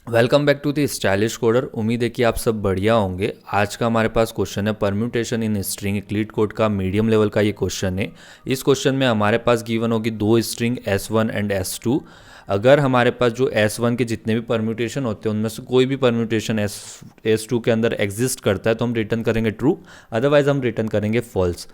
Welcome back to the stylish coder. उम्मीद है कि आप सब बढ़िया होंगे। आज का हमारे पास क्वेश्चन है परम्यूटेशन इन स्ट्रिंग एक्लीट कोड का मीडियम लेवल का ये क्वेश्चन है। इस क्वेश्चन में हमारे पास गिवन होगी दो स्ट्रिंग S1 एंड S2। अगर हमारे पास जो S1 के जितने भी परम्यूटेशन होते हैं उनमें से कोई भी परम्यूटेशन S2 के अंदर एग्जिस्ट करता है तो हम रिटर्न करेंगे ट्रू, अदरवाइज हम रिटर्न करेंगे फॉल्स।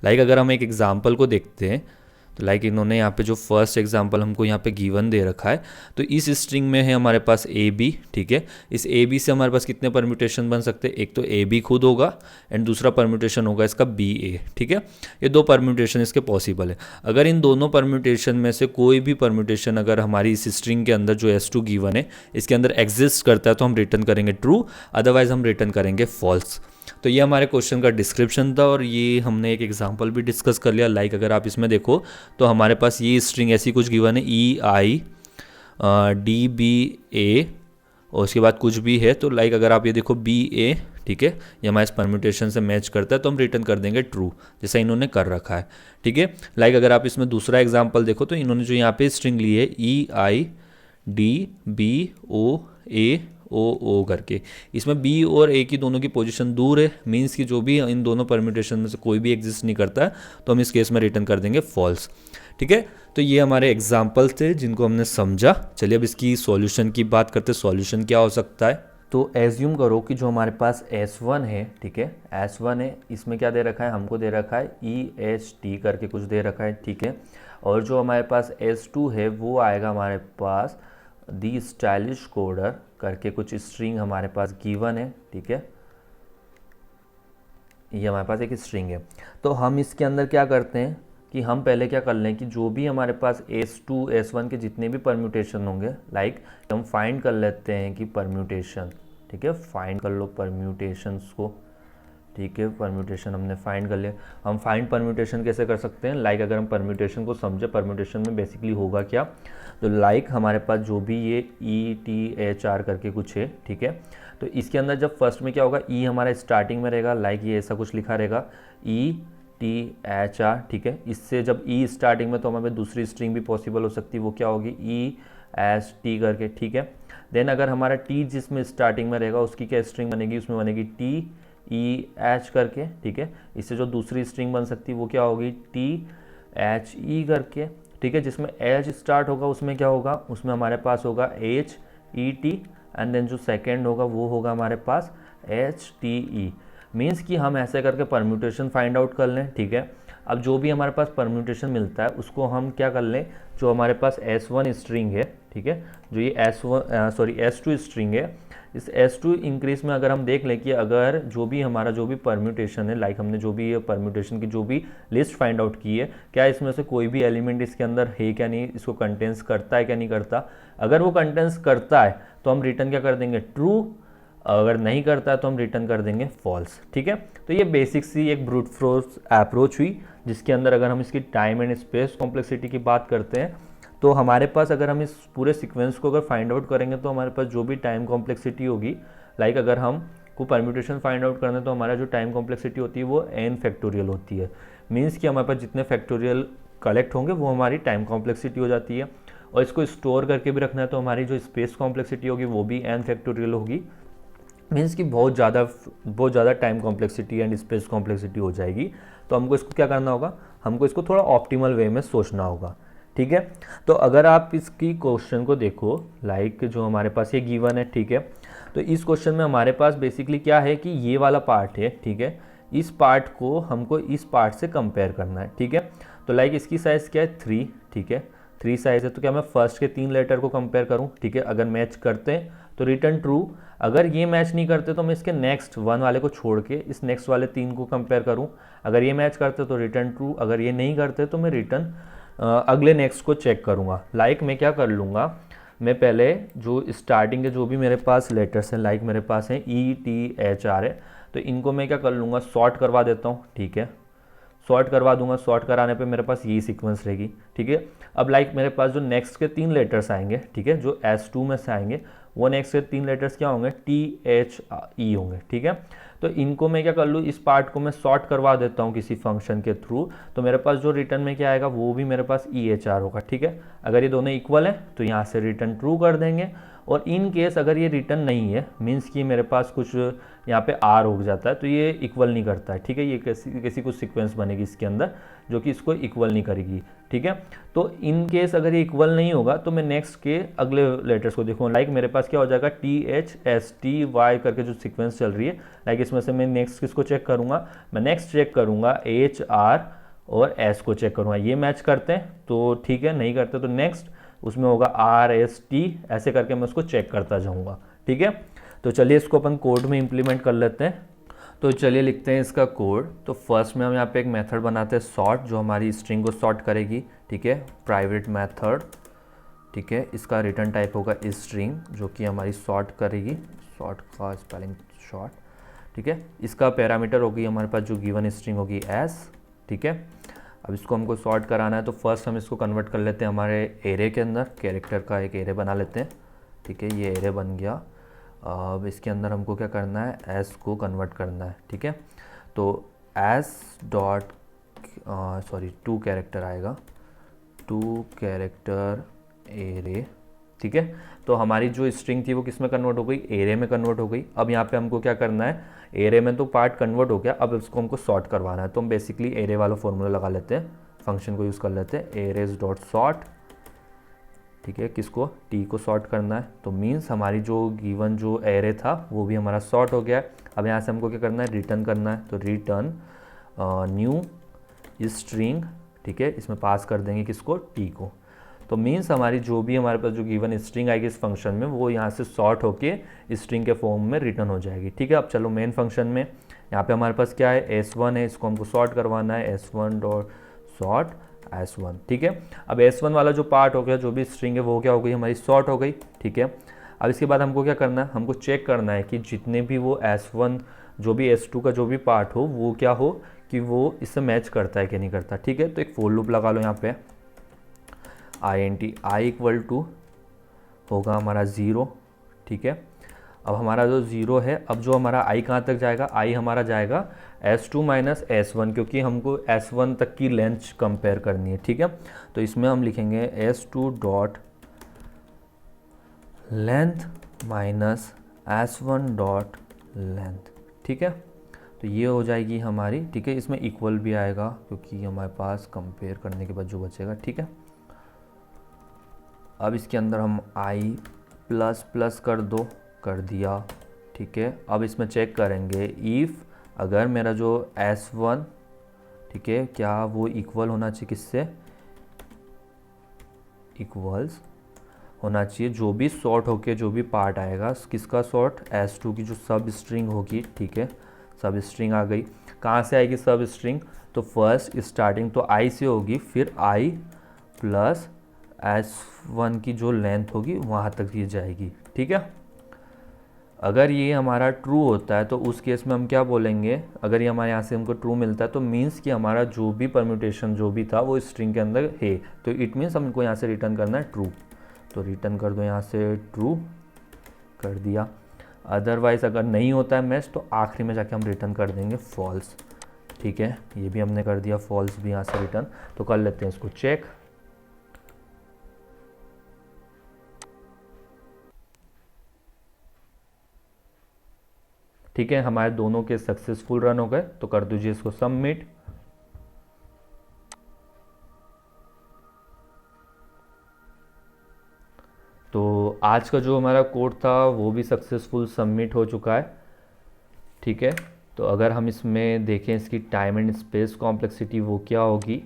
अगर हम एक एग्जाम्पल को देखते हैं तो इन्होंने यहाँ पे जो फर्स्ट एग्जांपल हमको यहाँ पे गिवन दे रखा है, तो इस स्ट्रिंग में है हमारे पास ए बी। ठीक है, इस ए बी से हमारे पास कितने परम्यूटेशन बन सकते हैं? एक तो ए बी खुद होगा एंड दूसरा परम्यूटेशन होगा इसका बी ए। ठीक है, ये दो परम्यूटेशन इसके पॉसिबल है। अगर इन दोनों परम्यूटेशन में से कोई भी परम्यूटेशन अगर हमारी इस स्ट्रिंग के अंदर जो S2 गिवन है इसके अंदर एग्जिस्ट करता है तो हम रिटर्न करेंगे ट्रू, अदरवाइज हम रिटर्न करेंगे फॉल्स। तो ये हमारे क्वेश्चन का डिस्क्रिप्शन था और ये हमने एक एग्जांपल भी डिस्कस कर लिया। अगर आप इसमें देखो तो हमारे पास ये स्ट्रिंग ऐसी कुछ गिवन है EI DBA और उसके बाद कुछ भी है। तो अगर आप ये देखो BA, ठीक है, ये हमारे इस परम्यूटेशन से मैच करता है तो हम रिटर्न कर देंगे ट्रू, जैसा इन्होंने कर रखा है। ठीक है, अगर आप इसमें दूसरा एग्जांपल देखो तो इन्होंने जो यहाँ पे स्ट्रिंग ली है EIDBOA ओ करके, इसमें बी और ए की दोनों की पोजीशन दूर है, मीन्स कि जो भी इन दोनों परम्यूटेशन में से कोई भी एग्जिस्ट नहीं करता है तो हम इस केस में रिटर्न कर देंगे फॉल्स। ठीक है, तो ये हमारे एग्जाम्पल थे जिनको हमने समझा। चलिए अब इसकी सॉल्यूशन की बात करते हैं। सॉल्यूशन क्या हो सकता है? तो एज्यूम करो कि जो हमारे पास S1 है, ठीक है, S1 है, इसमें क्या दे रखा है? हमको दे रखा है EHT करके कुछ दे रखा है। ठीक है, और जो हमारे पास S2 है वो आएगा हमारे पास दी स्टाइलिश कोडर करके कुछ स्ट्रिंग हमारे पास गिवन है। ठीक है, ये हमारे पास एक स्ट्रिंग है। तो हम इसके अंदर क्या करते हैं कि हम पहले क्या कर लें कि जो भी हमारे पास S2 S1 के जितने भी परम्यूटेशन होंगे हम फाइंड कर लेते हैं कि परम्यूटेशन, ठीक है, फाइंड कर लो परम्यूटेशंस को। ठीक है, परम्यूटेशन हमने फाइंड कर लिया। हम फाइंड परम्यूटेशन कैसे कर सकते हैं? अगर हम परम्यूटेशन को समझे, परम्यूटेशन में बेसिकली होगा क्या, तो हमारे पास जो भी ये ETHR करके कुछ है, ठीक है, तो इसके अंदर जब फर्स्ट में क्या होगा, ई हमारा स्टार्टिंग में रहेगा, ये ऐसा कुछ लिखा रहेगा ETHR। ठीक है, इससे जब ई स्टार्टिंग में तो हमारे दूसरी स्ट्रिंग भी पॉसिबल हो सकती है, वो क्या होगी EST करके। ठीक है, देन अगर हमारा टी जिसमें स्टार्टिंग में रहेगा उसकी क्या स्ट्रिंग बनेगी? उसमें बनेगी TEH करके। ठीक है, इससे जो दूसरी स्ट्रिंग बन सकती है वो क्या होगी? THE करके। ठीक है, जिसमें H स्टार्ट होगा उसमें क्या होगा? उसमें हमारे पास होगा HET एंड देन जो सेकेंड होगा वो होगा हमारे पास HTE। मीन्स कि हम ऐसे करके परम्यूटेशन फाइंड आउट कर लें। ठीक है, अब जो भी हमारे पास परम्यूटेशन मिलता है उसको हम क्या कर लें, जो हमारे पास S1 स्ट्रिंग है, ठीक है, जो ये S2 स्ट्रिंग है, इस S2 इंक्रीज में अगर हम देख लें कि अगर जो भी हमारा जो भी परम्यूटेशन है, हमने जो भी परम्यूटेशन की जो भी लिस्ट फाइंड आउट की है, क्या इसमें से कोई भी एलिमेंट इसके अंदर है क्या नहीं, इसको कंटेंस करता है क्या नहीं करता। अगर वो कंटेंस करता है तो हम रिटर्न क्या कर देंगे? ट्रू। अगर नहीं करता है तो हम रिटर्न कर देंगे फॉल्स। ठीक है, तो ये बेसिक सी एक ब्रूट फोर्स अप्रोच हुई, जिसके अंदर अगर हम इसकी टाइम एंड स्पेस कॉम्प्लेक्सिटी की बात करते हैं तो हमारे पास अगर हम इस पूरे सीक्वेंस को अगर फाइंड आउट करेंगे तो हमारे पास जो भी टाइम कॉम्प्लेक्सिटी होगी, अगर हम को परम्यूटेशन फाइंड आउट करना है तो हमारा जो टाइम कॉम्प्लेक्सिटी होती है वो n फैक्टोरियल होती है। मीन्स कि हमारे पास जितने फैक्टोरियल कलेक्ट होंगे वो हमारी टाइम कॉम्प्लेक्सिटी हो जाती है। और इसको स्टोर करके भी रखना है तो हमारी जो स्पेस कॉम्प्लेक्सिटी होगी वो भी n फैक्टोरियल होगी। मीन्स कि बहुत ज़्यादा time complexity and space complexity हो जाएगी। तो हमको इसको क्या करना होगा? हमको इसको थोड़ा ऑप्टिमल वे में सोचना होगा। ठीक है, तो अगर आप इसकी क्वेश्चन को देखो, जो हमारे पास ये गिवन है, ठीक है, तो इस क्वेश्चन में हमारे पास बेसिकली क्या है कि ये वाला पार्ट है, ठीक है, इस पार्ट को हमको इस पार्ट से कंपेयर करना है। ठीक है, तो इसकी साइज़ क्या है? 3। ठीक है, 3 साइज़ है, तो क्या मैं फर्स्ट के 3 लेटर को कंपेयर करूँ? ठीक है, अगर मैच करते हैं तो रिटर्न ट्रू, अगर ये मैच नहीं करते तो मैं इसके नेक्स्ट 1 वाले को छोड़ के इस नेक्स्ट वाले 3 को कंपेयर करूँ। अगर ये मैच करते तो रिटर्न ट्रू, अगर ये नहीं करते तो मैं रिटर्न अगले नेक्स्ट को चेक करूँगा। मैं क्या कर लूँगा, मैं पहले जो स्टार्टिंग के जो भी मेरे पास लेटर्स हैं, मेरे पास हैं ETHR है, तो इनको मैं क्या कर लूँगा? सॉर्ट करवा देता हूँ। ठीक है, सॉर्ट करवा दूंगा। सॉर्ट कराने पे मेरे पास यही सीक्वेंस रहेगी। ठीक है, अब मेरे पास जो नेक्स्ट के 3 लेटर्स आएंगे, ठीक है, जो S2 में से आएंगे, वो नेक्स्ट के 3 लेटर्स क्या होंगे? THE होंगे। ठीक है, तो इनको मैं क्या कर लूँ, इस पार्ट को मैं सॉर्ट करवा देता हूँ किसी फंक्शन के थ्रू, तो मेरे पास जो रिटर्न में क्या आएगा वो भी मेरे पास EHR होगा। ठीक है, अगर ये दोनों इक्वल है तो यहाँ से रिटर्न ट्रू कर देंगे, और इन केस अगर ये रिटर्न नहीं है, मीन्स कि मेरे पास कुछ यहाँ पे आर हो जाता है, तो ये इक्वल नहीं करता है, ठीक है। ये कैसी कुछ सीक्वेंस बनेगी इसके अंदर जो कि इसको इक्वल नहीं करेगी, ठीक है। तो इन केस अगर ये इक्वल नहीं होगा तो मैं नेक्स्ट के अगले लेटर्स को देखूँ, लाइक मेरे पास क्या हो जाएगा, THSTY करके जो सीक्वेंस चल रही है, लाइक इसमें से मैं नेक्स्ट किसको चेक करूँगा, मैं नेक्स्ट चेक करूँगा HR और S को चेक करूँगा, ये मैच करते हैं तो ठीक है, नहीं करते तो नेक्स्ट उसमें होगा RST, ऐसे करके मैं उसको चेक करता जाऊँगा, ठीक है। तो चलिए इसको अपन कोड में इम्प्लीमेंट कर लेते हैं। तो चलिए लिखते हैं इसका कोड। तो फर्स्ट में हम यहाँ पे एक मेथड बनाते हैं सॉर्ट, जो हमारी स्ट्रिंग को सॉर्ट करेगी, ठीक है, प्राइवेट मेथड, ठीक है। इसका रिटर्न टाइप होगा स्ट्रिंग, जो कि हमारी सॉर्ट करेगी, सॉर्ट का स्पेलिंग शॉर्ट, ठीक है। इसका पैरामीटर होगी हमारे पास जो गिवन स्ट्रिंग होगी S, ठीक है। अब इसको हमको सॉर्ट कराना है तो फर्स्ट हम इसको कन्वर्ट कर लेते हैं हमारे एरे के अंदर, कैरेक्टर का एक एरे बना लेते हैं, ठीक है। ये एरे बन गया। अब इसके अंदर हमको क्या करना है, S को कन्वर्ट करना है, ठीक है। तो S डॉट टू कैरेक्टर आएगा, टू कैरेक्टर एरे, ठीक है। तो हमारी जो स्ट्रिंग थी वो किस में कन्वर्ट हो गई, एरे में कन्वर्ट हो गई। अब यहाँ पे हमको क्या करना है, एरे में तो पार्ट कन्वर्ट हो गया, अब इसको हमको सॉर्ट करवाना है। तो हम बेसिकली एरे वाला फॉर्मूला लगा लेते हैं, फंक्शन को यूज़ कर लेते हैं, एरेज डॉट सॉर्ट, ठीक है। किसको, टी को सॉर्ट करना है, तो मीन्स हमारी जो गिवन जो एरे था वो भी हमारा सॉर्ट हो गया है। अब यहाँ से हमको क्या करना है, रिटर्न करना है, तो रिटर्न न्यू स्ट्रिंग, ठीक है। इसमें पास कर देंगे किसको, टी को। तो मीन्स हमारी जो भी हमारे पास जो गिवन स्ट्रिंग आएगी इस फंक्शन में, वो यहाँ से सॉर्ट होके स्ट्रिंग के फॉर्म में रिटर्न हो जाएगी, ठीक है। अब चलो मेन फंक्शन में, यहाँ पे हमारे पास क्या है, S1 है, इसको हमको सॉर्ट करवाना है, S1 डॉट सॉर्ट S1, ठीक है। अब S1 वाला जो पार्ट हो गया, जो भी स्ट्रिंग है वो क्या हो गई, हमारी सॉर्ट हो गई, ठीक है। अब इसके बाद हमको क्या करना है, हमको चेक करना है कि जितने भी वो S1 जो भी S2 का जो भी पार्ट हो वो क्या हो, कि वो इससे मैच करता है कि नहीं करता, ठीक है। तो एक फोर लूप लगा लो यहाँ पे, INT I इक्वल टू होगा हमारा 0, ठीक है। अब हमारा जो 0 है, अब जो हमारा I कहाँ तक जाएगा, I हमारा जाएगा S2 माइनस S1, क्योंकि हमको S1 तक की लेंथ कंपेयर करनी है, ठीक है। तो इसमें हम लिखेंगे S2 dot length minus S1 dot length, ठीक है। तो ये हो जाएगी हमारी, ठीक है। इसमें इक्वल भी आएगा क्योंकि हमारे पास कंपेयर करने के बाद जो बचेगा, ठीक है। अब इसके अंदर हम I प्लस प्लस कर दिया, ठीक है। अब इसमें चेक करेंगे इफ़ अगर मेरा जो S1, ठीक है, क्या वो इक्वल होना चाहिए, किससे, इक्वल्स होना चाहिए जो भी सॉर्ट होके जो भी पार्ट आएगा, किसका सॉर्ट, S2 की जो सब स्ट्रिंग होगी, ठीक है। सब स्ट्रिंग आ गई, कहाँ से आएगी सब स्ट्रिंग, तो फर्स्ट स्टार्टिंग तो I से होगी, फिर I प्लस S1 की जो लेंथ होगी वहाँ तक ये जाएगी, ठीक है। अगर ये हमारा ट्रू होता है तो उस केस में हम क्या बोलेंगे, अगर ये हमारे यहाँ से हमको ट्रू मिलता है तो मीन्स कि हमारा जो भी परम्यूटेशन जो भी था वो स्ट्रिंग के अंदर है, तो इट मीन्स हमको यहाँ से रिटर्न करना है ट्रू। तो रिटर्न कर दो यहाँ से ट्रू कर दिया। अदरवाइज़ अगर नहीं होता है मैच तो आखिरी में जाके हम रिटर्न कर देंगे फॉल्स, ठीक है। ये भी हमने कर दिया फॉल्स भी यहाँ से रिटर्न। तो कर लेते हैं इसको चेक, ठीक है। हमारे दोनों के सक्सेसफुल रन हो गए, तो कर दीजिए इसको सबमिट। तो आज का जो हमारा कोड था वो भी सक्सेसफुल सबमिट हो चुका है, ठीक है। तो अगर हम इसमें देखें इसकी टाइम एंड स्पेस कॉम्प्लेक्सिटी वो क्या होगी,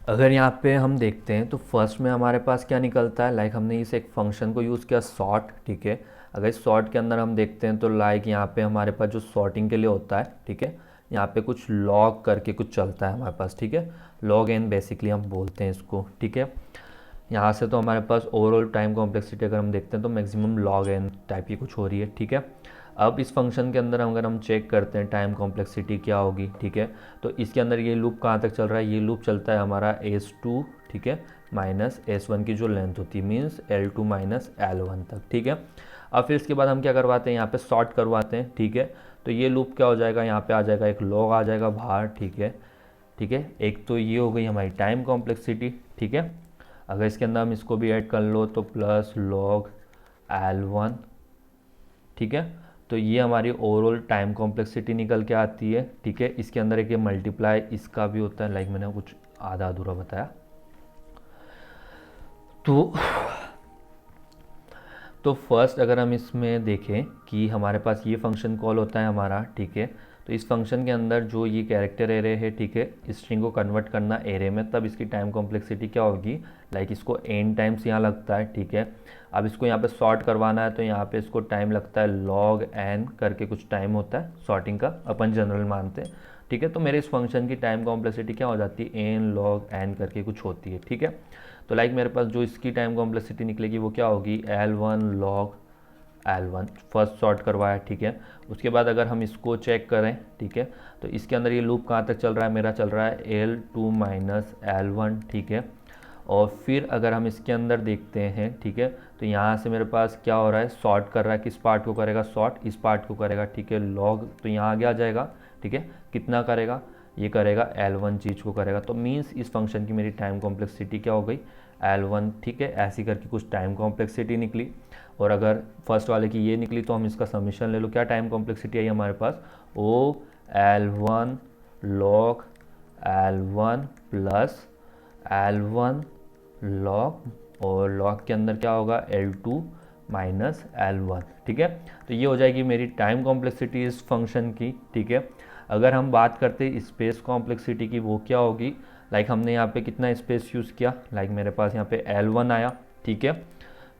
अगर यहाँ पे हम देखते हैं तो फर्स्ट में हमारे पास क्या निकलता है, लाइक हमने इस एक फंक्शन को यूज़ किया सॉर्ट, ठीक है। अगर इस सॉर्ट के अंदर हम देखते हैं तो लाइक यहाँ पे हमारे पास जो सॉर्टिंग के लिए होता है, ठीक है, यहाँ पे कुछ लॉग करके कुछ चलता है हमारे पास, ठीक है। लॉग एन बेसिकली हम बोलते हैं इसको, ठीक है। यहाँ से तो हमारे पास ओवरऑल टाइम कॉम्प्लेक्सिटी अगर हम देखते हैं तो मैक्सिमम लॉग एन टाइप की कुछ हो रही है, ठीक है। अब इस फंक्शन के अंदर अगर हम चेक करते हैं टाइम कॉम्प्लेक्सिटी क्या होगी, ठीक है। तो इसके अंदर ये लूप कहाँ तक चल रहा है, ये लूप चलता है हमारा S2, ठीक है, माइनस S1 की जो लेंथ होती है मीन्स L2 माइनस L1 तक, ठीक है। अब फिर इसके बाद हम क्या करवाते हैं, यहाँ पे सॉर्ट करवाते हैं, ठीक है। तो ये लूप क्या हो जाएगा, यहाँ पे आ जाएगा एक लॉग आ जाएगा बाहर, ठीक है, ठीक है। एक तो ये हो गई हमारी टाइम कॉम्प्लेक्सिटी, ठीक है। अगर इसके अंदर हम इसको भी ऐड कर लो तो प्लस लॉग L1, ठीक है। तो ये हमारी ओवरऑल टाइम कॉम्प्लेक्सिटी निकल के आती है, ठीक है। इसके अंदर एक ये मल्टीप्लाई इसका भी होता है, लाइक मैंने कुछ आधा अधूरा बताया। तो फर्स्ट अगर हम इसमें देखें कि हमारे पास ये फंक्शन कॉल होता है हमारा, ठीक है। तो इस फंक्शन के अंदर जो ये कैरेक्टर एरे है, ठीक है, स्ट्रिंग को कन्वर्ट करना एरे में, तब इसकी टाइम कॉम्प्लेक्सिटी क्या होगी, लाइक इसको n टाइम्स यहाँ लगता है, ठीक है। अब इसको यहाँ पे सॉर्ट करवाना है तो यहाँ पे इसको टाइम लगता है log n करके कुछ टाइम होता है सॉर्टिंग का, अपन जनरल मानते हैं, ठीक है। तो मेरे इस फंक्शन की टाइम कॉम्प्लेक्सिटी क्या हो जाती है, n log n करके कुछ होती है, ठीक है। तो लाइक मेरे पास जो इसकी टाइम कॉम्प्लेक्सिटी निकलेगी वो क्या होगी, L1 log L1 first sort करवाया, ठीक है। उसके बाद अगर हम इसको चेक करें, ठीक है, तो इसके अंदर ये लूप कहाँ तक चल रहा है, मेरा चल रहा है L2 माइनस L1, ठीक है। और फिर अगर हम इसके अंदर देखते हैं, ठीक है, तो यहाँ से मेरे पास क्या हो रहा है, सॉर्ट कर रहा है, किस पार्ट को करेगा, सॉर्ट इस पार्ट को करेगा, ठीक है। लॉग तो यहाँ आगे आ जाएगा, ठीक है, कितना करेगा, ये करेगा L1 चीज़ को करेगा। तो मीन्स इस फंक्शन की मेरी टाइम कॉम्प्लेक्सिटी क्या हो गई, L1, ठीक है। ऐसी करके कुछ टाइम कॉम्प्लेक्सिटी निकली। और अगर फर्स्ट वाले की ये निकली तो हम इसका समीशन ले लो, क्या टाइम कॉम्प्लेक्सिटी आई हमारे पास, ओ L1 log L1 plus L1 log, और log के अंदर क्या होगा, L2 माइनस L1, ठीक है। तो ये हो जाएगी मेरी टाइम कॉम्प्लेक्सिटी इस फंक्शन की, ठीक है। अगर हम बात करते हैं स्पेस कॉम्प्लेक्सिटी की, वो क्या होगी, लाइक हमने यहाँ पे कितना स्पेस यूज़ किया, लाइक मेरे पास यहाँ पे L1 आया, ठीक है,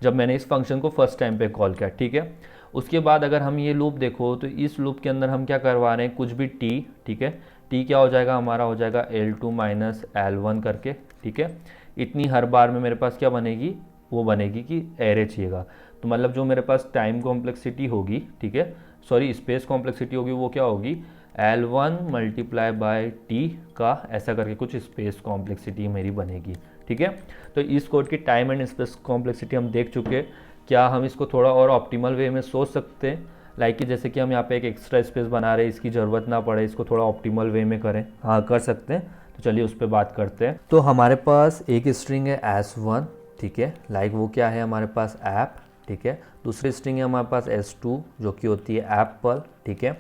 जब मैंने इस फंक्शन को फर्स्ट टाइम पे कॉल किया, ठीक है। उसके बाद अगर हम ये लूप देखो तो इस लूप के अंदर हम क्या करवा रहे हैं, कुछ भी t, ठीक है, t क्या हो जाएगा हमारा, हो जाएगा L2 माइनस L1 करके, ठीक है। इतनी हर बार में मेरे पास क्या बनेगी, वो बनेगी कि एरे चाहिएगा। तो मतलब जो मेरे पास टाइम कॉम्प्लेक्सिटी होगी, ठीक है, सॉरी स्पेस कॉम्प्लेक्सिटी होगी, वो क्या होगी, L1 मल्टीप्लाई बाय टी का ऐसा करके कुछ स्पेस कॉम्प्लेक्सिटी मेरी बनेगी, ठीक है। तो इस कोड की टाइम एंड स्पेस कॉम्प्लेक्सिटी हम देख चुके हैं। क्या हम इसको थोड़ा और ऑप्टिमल वे में सोच सकते हैं, लाइक कि जैसे कि हम यहाँ पे एक एक्स्ट्रा स्पेस बना रहे हैं, इसकी ज़रूरत ना पड़े, इसको थोड़ा ऑप्टिमल वे में करें, हाँ कर सकते हैं। तो चलिए उस पर बात करते हैं। तो हमारे पास एक स्ट्रिंग है S1, ठीक है, लाइक वो क्या है हमारे पास ऐप, ठीक है। दूसरी स्ट्रिंग है हमारे पास S2 जो कि होती है एप्पल, ठीक है।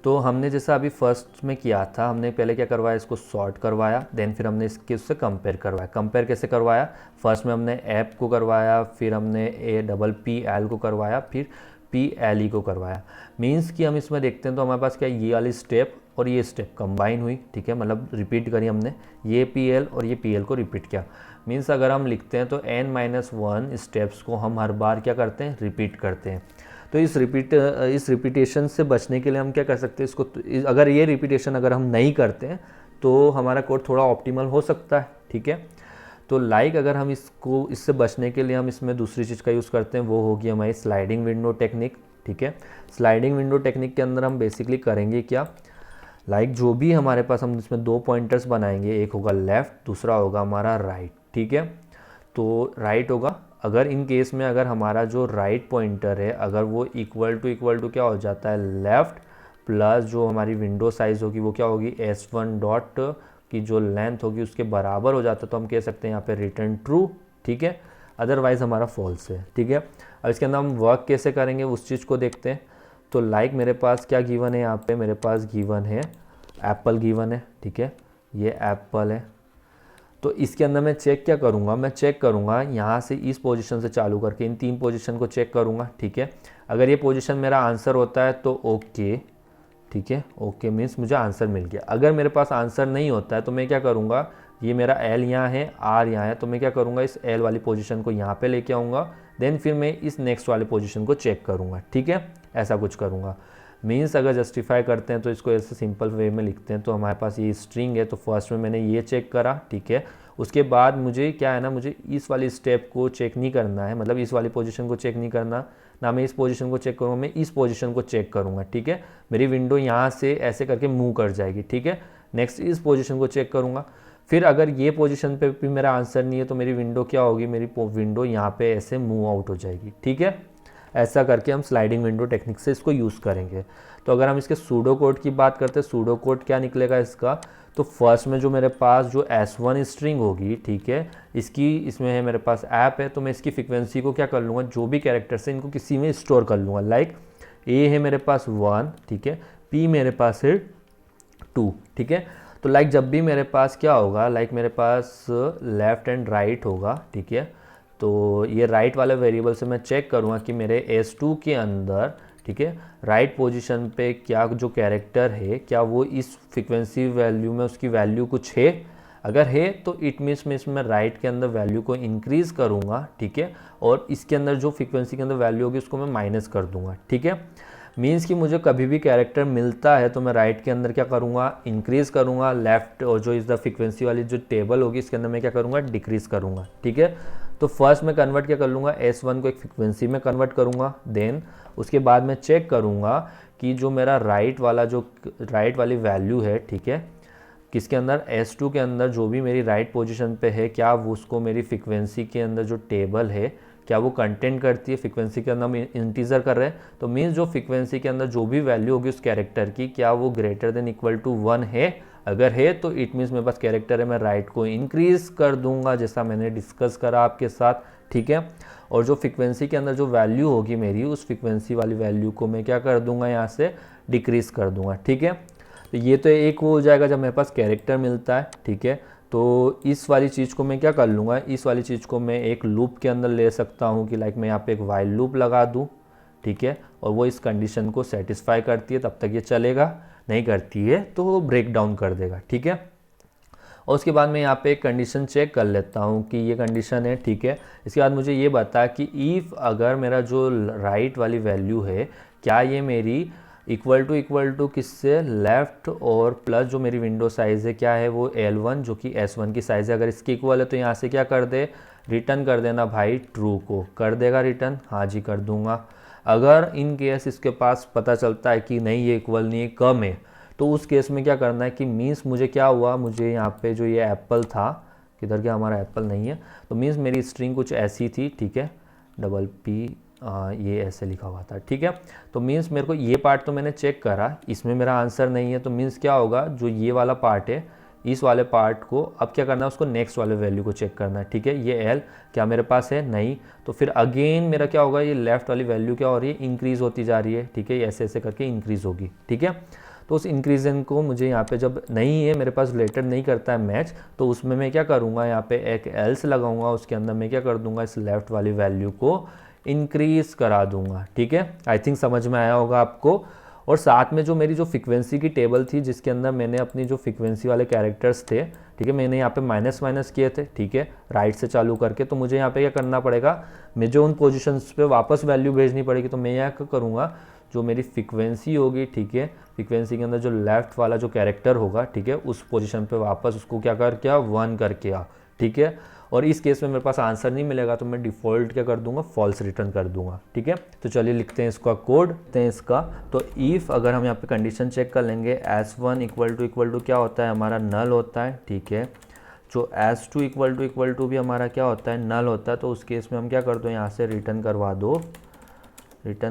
तो हमने जैसा अभी फर्स्ट में किया था, हमने पहले क्या करवाया, इसको सॉर्ट करवाया, देन फिर हमने इसके उससे कंपेयर करवाया। कंपेयर कैसे करवाया, फर्स्ट में हमने ऐप को करवाया, फिर हमने APPL को करवाया, फिर PLE को करवाया। मीन्स कि हम इसमें देखते हैं तो हमारे पास क्या ये वाली स्टेप और ये स्टेप कंबाइन हुई, ठीक है, मतलब रिपीट करी हमने, ये PL और ये PL को रिपीट किया। मीन्स अगर हम लिखते हैं तो n-1 स्टेप्स को हम हर बार क्या करते हैं, रिपीट करते हैं। तो इस रिपीटेशन से बचने के लिए हम क्या कर सकते हैं, इसको अगर ये रिपीटेशन अगर हम नहीं करते हैं तो हमारा कोड थोड़ा ऑप्टिमल हो सकता है, ठीक है। तो लाइक अगर हम इससे बचने के लिए हम इसमें दूसरी चीज़ का यूज़ करते हैं, वो होगी हमारी स्लाइडिंग विंडो टेक्निक, ठीक है। स्लाइडिंग विंडो टेक्निक के अंदर हम बेसिकली करेंगे क्या, लाइक जो भी हमारे पास, हम इसमें दो पॉइंटर्स बनाएंगे, एक होगा लेफ़्ट, दूसरा होगा हमारा राइट, ठीक है। तो राइट होगा, अगर इन केस में अगर हमारा जो राइट पॉइंटर है अगर वो इक्वल टू क्या हो जाता है, लेफ़्ट प्लस जो हमारी विंडो साइज़ होगी वो क्या होगी, S1 डॉट की जो लेंथ होगी उसके बराबर हो जाता है, तो हम कह सकते हैं यहाँ पे रिटर्न ट्रू, ठीक है। अदरवाइज़ हमारा फॉल्स है, ठीक है। अब इसके अंदर हम वर्क कैसे करेंगे उस चीज़ को देखते हैं। तो लाइक मेरे पास क्या गिवन है, यहाँ पे मेरे पास गिवन है एप्पल गिवन है, ठीक है, ये एप्पल है। तो इसके अंदर मैं चेक क्या करूँगा, मैं चेक करूँगा यहाँ से इस पोजीशन से चालू करके इन तीन पोजीशन को चेक करूँगा, ठीक है। अगर ये पोजीशन मेरा आंसर होता है तो ओके, ठीक है, ओके मीन्स मुझे आंसर मिल गया। अगर मेरे पास आंसर नहीं होता है तो मैं क्या करूँगा, ये मेरा L यहाँ है, R यहाँ है, तो मैं क्या करूँगा, इस L वाली पोजीशन को यहाँ पे लेके आऊँगा, देन फिर मैं इस नेक्स्ट वाले पोजीशन को चेक करूँगा, ठीक है, ऐसा कुछ करूँगा। मीन्स अगर जस्टिफाई करते हैं तो इसको ऐसे सिंपल वे में लिखते हैं। तो हमारे पास ये स्ट्रिंग है, तो फर्स्ट में मैंने ये चेक करा, ठीक है। उसके बाद मुझे क्या है ना, मुझे इस वाली स्टेप को चेक नहीं करना है, मतलब इस वाली पोजीशन को चेक नहीं करना ना, मैं इस पोजीशन को चेक करूँगा, मैं इस पोजीशन को चेक करूँगा, ठीक है। मेरी विंडो यहाँ से ऐसे करके मूव कर जाएगी, ठीक है। नेक्स्ट इस पोजीशन को चेक करूँगा, फिर अगर ये पोजीशन पे भी मेरा आंसर नहीं है तो मेरी विंडो क्या होगी, मेरी विंडो यहाँ पे ऐसे मूव आउट हो जाएगी, ठीक है। ऐसा करके हम स्लाइडिंग विंडो टेक्निक से इसको यूज़ करेंगे। तो अगर हम इसके सूडो कोड की बात करते हैं, सूडो कोड क्या निकलेगा इसका, तो फर्स्ट में जो मेरे पास जो S1 स्ट्रिंग होगी, ठीक है, इसमें है मेरे पास ऐप है, तो मैं इसकी फ्रिक्वेंसी को क्या कर लूँगा, जो भी कैरेक्टर्स है इनको किसी में स्टोर कर लूँगा। लाइक A है मेरे पास 1, ठीक है, P मेरे पास है 2, ठीक है। तो लाइक जब भी मेरे पास क्या होगा, लाइक मेरे पास लेफ़्ट एंड राइट होगा, ठीक है, तो ये राइट वाले वेरिएबल से मैं चेक करूँगा कि मेरे S2 के अंदर, ठीक है, राइट पोजीशन पे क्या जो कैरेक्टर है, क्या वो इस फ्रिक्वेंसी वैल्यू में उसकी वैल्यू कुछ है। अगर है तो इट मीन्स मैं इसमें राइट के अंदर वैल्यू को इंक्रीज़ करूँगा, ठीक है, और इसके अंदर जो फ्रिक्वेंसी के अंदर वैल्यू होगी उसको मैं माइनस कर दूँगा, ठीक है। मीन्स कि मुझे कभी भी कैरेक्टर मिलता है तो मैं राइट के अंदर क्या करूँगा, इंक्रीज़ करूँगा, लेफ़्ट और जो इस द फ्रिक्वेंसी वाली जो टेबल होगी इसके अंदर मैं क्या करूँगा, डिक्रीज़ करूँगा, ठीक है। तो फर्स्ट मैं कन्वर्ट क्या कर लूँगा, S1 को एक फ्रिक्वेंसी में कन्वर्ट करूँगा, देन उसके बाद मैं चेक करूँगा कि जो मेरा राइट वाली वैल्यू है, ठीक है, किसके अंदर, S2 के अंदर जो भी मेरी राइट पोजीशन पे है, क्या वो उसको मेरी फ्रिक्वेंसी के अंदर जो टेबल है क्या वो कंटेंट करती है। फ्रिक्वेंसी के अंदर हम इंटीजर कर रहे हैं तो मीन्स जो फ्रिक्वेंसी के अंदर जो भी वैल्यू होगी उस कैरेक्टर की, क्या वो ग्रेटर देन इक्वल टू 1 है। अगर है तो इट मीन्स मेरे पास कैरेक्टर है, मैं राइट को इंक्रीज कर दूंगा जैसा मैंने डिस्कस करा आपके साथ, ठीक है। और जो फ्रिक्वेंसी के अंदर जो वैल्यू होगी मेरी, उस फ्रिक्वेंसी वाली वैल्यू को मैं क्या कर दूंगा, यहाँ से डिक्रीज कर दूंगा, ठीक है। तो ये तो एक वो हो जाएगा जब मेरे पास कैरेक्टर मिलता है, ठीक है। तो इस वाली चीज़ को मैं क्या कर लूँगा, इस वाली चीज़ को मैं एक लूप के अंदर ले सकता हूँ कि लाइक मैं यहाँ पे एक वाइल लूप लगा दूँ, ठीक है, और वो इस कंडीशन को सेटिस्फाई करती है तब तक ये चलेगा, नहीं करती है तो वो ब्रेक डाउन कर देगा, ठीक है। और उसके बाद मैं यहाँ पे एक कंडीशन चेक कर लेता हूँ कि ये कंडीशन है, ठीक है। इसके बाद मुझे ये बता कि इफ़ अगर मेरा जो राइट वाली वैल्यू है, क्या ये मेरी इक्वल टू किससे, लेफ़्ट और प्लस जो मेरी विंडो साइज़ है क्या है वो L1 जो कि S1 की साइज़ है, अगर इसके इक्वल है तो यहाँ से क्या कर दे, रिटर्न कर देना भाई ट्रू को, कर देगा रिटर्न, हाँ जी कर दूंगा। अगर इन केस इसके पास पता चलता है कि नहीं ये इक्वल नहीं है, कम है, तो उस केस में क्या करना है कि मीन्स मुझे क्या हुआ, मुझे यहाँ पे जो ये एप्पल था, किधर गया हमारा एप्पल, नहीं है, तो मीन्स मेरी स्ट्रिंग कुछ ऐसी थी, ठीक है, डबल पी ये ऐसे लिखा हुआ था, ठीक है। तो मीन्स मेरे को ये पार्ट तो मैंने चेक करा, इसमें मेरा आंसर नहीं है, तो मीन्स क्या होगा, जो ये वाला पार्ट है इस वाले पार्ट को अब क्या करना है, उसको नेक्स्ट वाले वैल्यू को चेक करना है, ठीक है। ये एल क्या मेरे पास है, नहीं, तो फिर अगेन मेरा क्या होगा, ये लेफ्ट वाली वैल्यू क्या हो रही है, इंक्रीज़ होती जा रही है, ठीक है, ऐसे ऐसे करके इंक्रीज़ होगी, ठीक है। तो उस इंक्रीजन को मुझे यहाँ पे जब नहीं है मेरे पास, रिलेटेड नहीं करता है मैच, तो उसमें मैं क्या करूँगा, यहाँ पे एक एल्स लगाऊंगा, उसके अंदर मैं क्या कर दूंगा, इस लेफ्ट वाली वैल्यू को इंक्रीज करा दूंगा, ठीक है। आई थिंक समझ में आया होगा आपको। और साथ में जो मेरी जो फ्रिक्वेंसी की टेबल थी जिसके अंदर मैंने अपनी जो फ्रिक्वेंसी वाले कैरेक्टर्स थे, ठीक है, मैंने यहाँ पे माइनस माइनस किए थे, ठीक है, राइट से चालू करके, तो मुझे यहाँ पे क्या करना पड़ेगा, मुझे उन पोजीशंस पे वापस वैल्यू भेजनी पड़ेगी। तो मैं यहाँ क्या करूँगा, जो मेरी फ्रिक्वेंसी होगी, ठीक है, फ्रिक्वेंसी के अंदर जो लेफ्ट वाला जो कैरेक्टर होगा, ठीक है, उस पोजीशन पे वापस उसको क्या कर क्या 1 करके आ, ठीक है। और इस केस में मेरे पास आंसर नहीं मिलेगा तो मैं डिफ़ॉल्ट क्या कर दूंगा, फॉल्स रिटर्न कर दूंगा, ठीक है। तो चलिए लिखते हैं इसका कोड, लिखते हैं इसका। तो इफ़ अगर हम यहाँ पे कंडीशन चेक कर लेंगे, S1 इक्वल टू क्या होता है, हमारा नल होता है, ठीक है। जो S2 इक्वल टू भी हमारा क्या होता है, नल होता है। तो उस केस में हम क्या कर दो, यहाँ से रिटर्न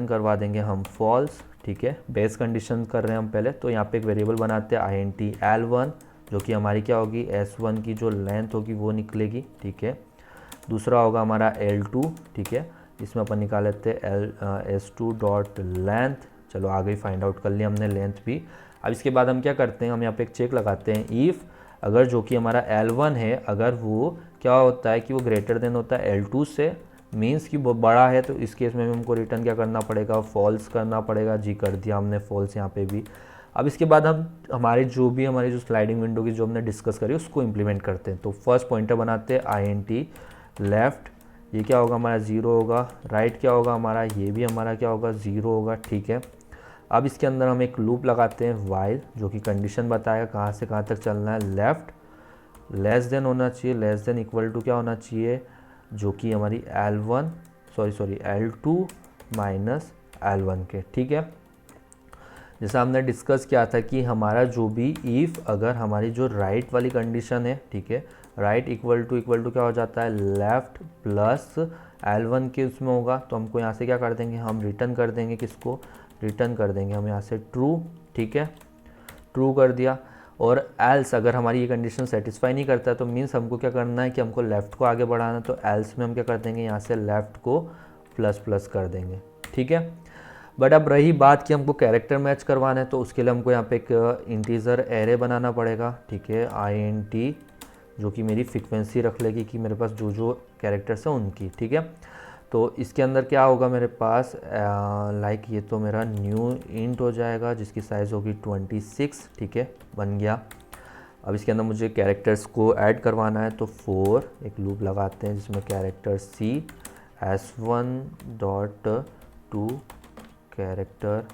करवा देंगे हम फॉल्स, ठीक है। बेस कंडीशन कर रहे हैं हम पहले, तो यहाँ पे एक वेरिएबल बनाते हैं int L1 जो कि हमारी क्या होगी, S1 की जो लेंथ होगी वो निकलेगी, ठीक है। दूसरा होगा हमारा L2, ठीक है, इसमें अपन निकाल लेते हैं S2 डॉट लेंथ। चलो आगे फाइंड आउट कर लिया हमने लेंथ भी। अब इसके बाद हम क्या करते हैं, हम यहाँ पे एक चेक लगाते हैं, इफ़ अगर जो कि हमारा L1 है, अगर वो क्या होता है कि वो ग्रेटर देन होता है L2 से, मीन्स कि वो बड़ा है, तो इस केस में हमको रिटर्न क्या करना पड़ेगा, फॉल्स करना पड़ेगा। जी कर दिया हमने फॉल्स यहाँ पे भी। अब इसके बाद हम हमारी जो स्लाइडिंग विंडो की जो हमने डिस्कस करी उसको इम्प्लीमेंट करते हैं। तो फर्स्ट पॉइंटर बनाते हैं int लेफ़्ट, ये क्या होगा हमारा 0 होगा, राइट क्या होगा हमारा, ये भी हमारा क्या होगा 0 होगा, ठीक है। अब इसके अंदर हम एक लूप लगाते हैं वाइल, जो कि कंडीशन बताएगा कहाँ से कहाँ तक चलना है, लेफ़्ट लेस देन होना चाहिए, लेस देन इक्वल टू क्या होना चाहिए, जो कि हमारी L2 माइनस L1 के, ठीक है। जैसा हमने डिस्कस किया था कि हमारा जो भी इफ़ अगर हमारी जो राइट वाली कंडीशन है, ठीक है, राइट इक्वल टू क्या हो जाता है, लेफ़्ट प्लस L1 के उसमें होगा, तो हमको यहाँ से क्या कर देंगे, हम रिटर्न कर देंगे, किसको रिटर्न कर देंगे हम यहाँ से ट्रू, ठीक है, ट्रू कर दिया। और एल्स अगर हमारी ये कंडीशन सेटिस्फाई नहीं करता है तो मीन्स हमको क्या करना है कि हमको लेफ़्ट को आगे बढ़ाना है, तो एल्स में हम क्या कर देंगे, यहाँ से लेफ़्ट को प्लस प्लस कर देंगे, ठीक है। बट अब रही बात कि हमको कैरेक्टर मैच करवाना है, तो उसके लिए हमको यहाँ पे एक इंटीजर एरे बनाना पड़ेगा, ठीक है, int, जो कि मेरी फ्रीक्वेंसी रख लेगी कि मेरे पास जो जो कैरेक्टर्स हैं उनकी, ठीक है। तो इसके अंदर क्या होगा मेरे पास, लाइक ये तो मेरा न्यू इंट हो जाएगा जिसकी साइज़ होगी 26, ठीक है, बन गया। अब इसके अंदर मुझे कैरेक्टर्स को ऐड करवाना है, तो 4 एक लूप लगाते हैं जिसमें character C s1.to character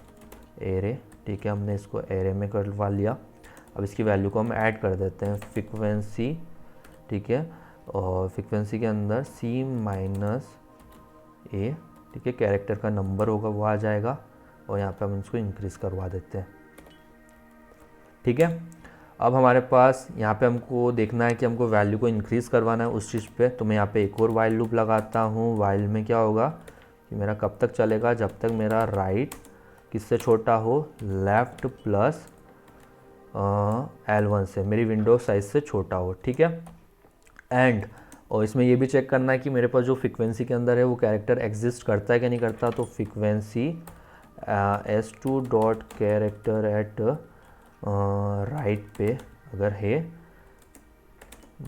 array, ठीक है, हमने इसको एरे में करवा लिया। अब इसकी वैल्यू को हम ऐड कर देते हैं फ्रीक्वेंसी, ठीक है, और फ्रीक्वेंसी के अंदर C माइनस A, ठीक है, कैरेक्टर का नंबर होगा वो आ जाएगा, और यहाँ पे हम इसको इंक्रीज़ करवा देते हैं, ठीक है। अब हमारे पास यहाँ पे हमको देखना है कि हमको वैल्यू को इंक्रीज़ करवाना है उस चीज़ पे, तो मैं यहाँ पे एक और वाइल लूप लगाता हूँ। वाइल में क्या होगा कि मेरा कब तक चलेगा, जब तक मेरा राइट किससे छोटा हो, लेफ़्ट प्लस L1 से, मेरी विंडो साइज़ से छोटा हो, ठीक है। एंड और इसमें ये भी चेक करना है कि मेरे पास जो फ्रीक्वेंसी के अंदर है वो कैरेक्टर एग्जिस्ट करता है कि नहीं करता, तो frequency s2 dot character eight right पे अगर है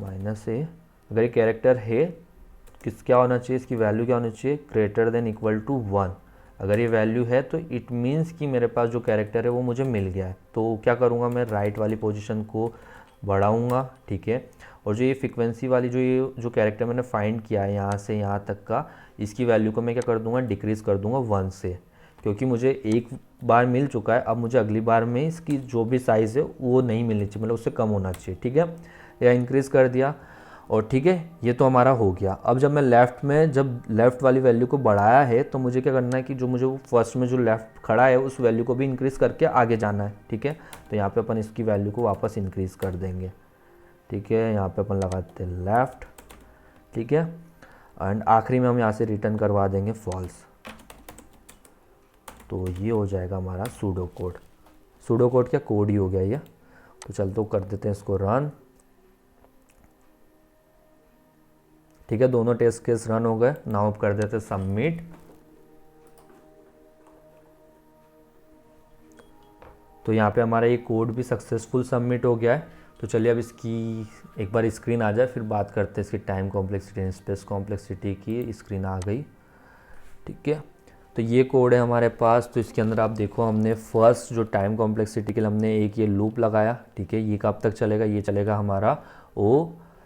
माइनस ए, अगर ये कैरेक्टर है क्या होना चाहिए, इसकी वैल्यू क्या होनी चाहिए, ग्रेटर देन इक्वल टू 1। अगर ये वैल्यू है तो इट मीन्स कि मेरे पास जो कैरेक्टर है वो मुझे मिल गया है। तो क्या करूँगा, मैं राइट वाली पोजीशन को बढ़ाऊँगा, ठीक है, और जो ये फ्रीक्वेंसी वाली जो कैरेक्टर मैंने फाइंड किया है यहाँ से यहाँ तक का, इसकी वैल्यू को मैं क्या कर दूँगा, डिक्रीज़ कर दूँगा 1 से, क्योंकि मुझे एक बार मिल चुका है। अब मुझे अगली बार में इसकी जो भी साइज़ है वो नहीं मिलनी चाहिए, मतलब उससे कम होना चाहिए, ठीक है। या इंक्रीज़ कर दिया, और ठीक है, ये तो हमारा हो गया। अब जब मैं लेफ़्ट वाली वैल्यू को बढ़ाया है, तो मुझे क्या करना है कि जो मुझे फर्स्ट में जो लेफ़्ट खड़ा है उस वैल्यू को भी इंक्रीज़ करके आगे जाना है, ठीक है। तो यहाँ पे अपन इसकी वैल्यू को वापस इंक्रीज़ कर देंगे, ठीक है, यहाँ पे अपन लगाते हैं लेफ़्ट, ठीक है, एंड आखिरी में हम यहाँ से रिटर्न करवा देंगे फॉल्स। तो ये हो जाएगा हमारा सूडो कोड क्या कोड ही हो गया ये। तो चल तो कर देते हैं इसको रन, ठीक है, दोनों टेस्ट केस रन हो गए। नाउ कर देते हैं सबमिट। तो यहाँ पे हमारा ये कोड भी सक्सेसफुल सबमिट हो गया है। तो चलिए अब इसकी एक बार स्क्रीन आ जाए, फिर बात करते हैं इसकी टाइम कॉम्प्लेक्सिटी स्पेस कॉम्प्लेक्सिटी की। स्क्रीन आ गई, ठीक है। तो ये कोड है हमारे पास। तो इसके अंदर आप देखो, हमने फर्स्ट जो टाइम कॉम्प्लेक्सिटी के लिए हमने एक ये लूप लगाया, ठीक है। ये कब तक चलेगा, ये चलेगा हमारा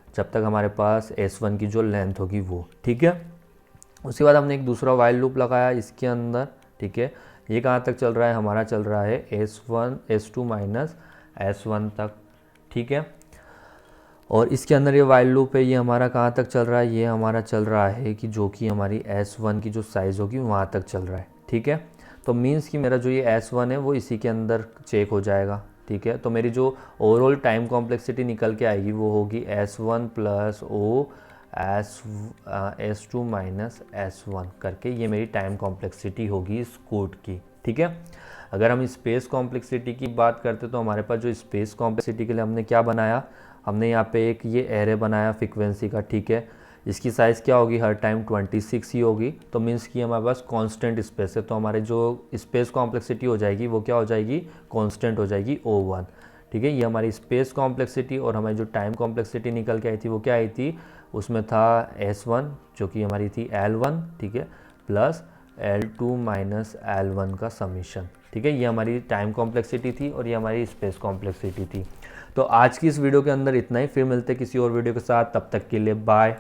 जब तक हमारे पास S1 की जो लेंथ होगी वो, ठीक है। उसके बाद हमने एक दूसरा वाइल लूप लगाया इसके अंदर, ठीक है। ये कहाँ तक चल रहा है, हमारा चल रहा है S2 माइनस S1 तक, ठीक है। और इसके अंदर ये वाइल लूप है, ये हमारा कहाँ तक चल रहा है, ये हमारा चल रहा है कि जो कि हमारी S1 की जो साइज़ होगी वहाँ तक चल रहा है, ठीक है। तो मीन्स कि मेरा जो ये S1 है वो इसी के अंदर चेक हो जाएगा, ठीक है। तो मेरी जो ओवरऑल टाइम कॉम्प्लेक्सिटी निकल के आएगी वो होगी S1 plus O S2 minus S1 करके, ये मेरी टाइम कॉम्प्लेक्सिटी होगी इस कोड की, ठीक है। अगर हम स्पेस कॉम्प्लेक्सिटी की बात करते तो हमारे पास जो स्पेस कॉम्प्लेक्सिटी के लिए हमने क्या बनाया, हमने यहाँ पे एक ये एरे बनाया फ्रीक्वेंसी का, ठीक है। इसकी साइज़ क्या होगी, हर टाइम 26 ही होगी। तो मीन्स कि हमारे पास कांस्टेंट स्पेस है, तो हमारे जो स्पेस कॉम्प्लेक्सिटी हो जाएगी वो क्या हो जाएगी, कांस्टेंट हो जाएगी O1, ठीक है। ये हमारी स्पेस कॉम्प्लेक्सिटी। और हमारी जो टाइम कॉम्प्लेक्सिटी निकल के आई थी वो क्या आई थी, उसमें था S1 जो कि हमारी थी L1, ठीक है, प्लस L2 माइनस L1 का समीशन, ठीक है। ये हमारी टाइम कॉम्प्लेक्सिटी थी और ये हमारी स्पेस कॉम्प्लेक्सिटी थी। तो आज की इस वीडियो के अंदर इतना ही, फिर मिलते किसी और वीडियो के साथ, तब तक के लिए बाय।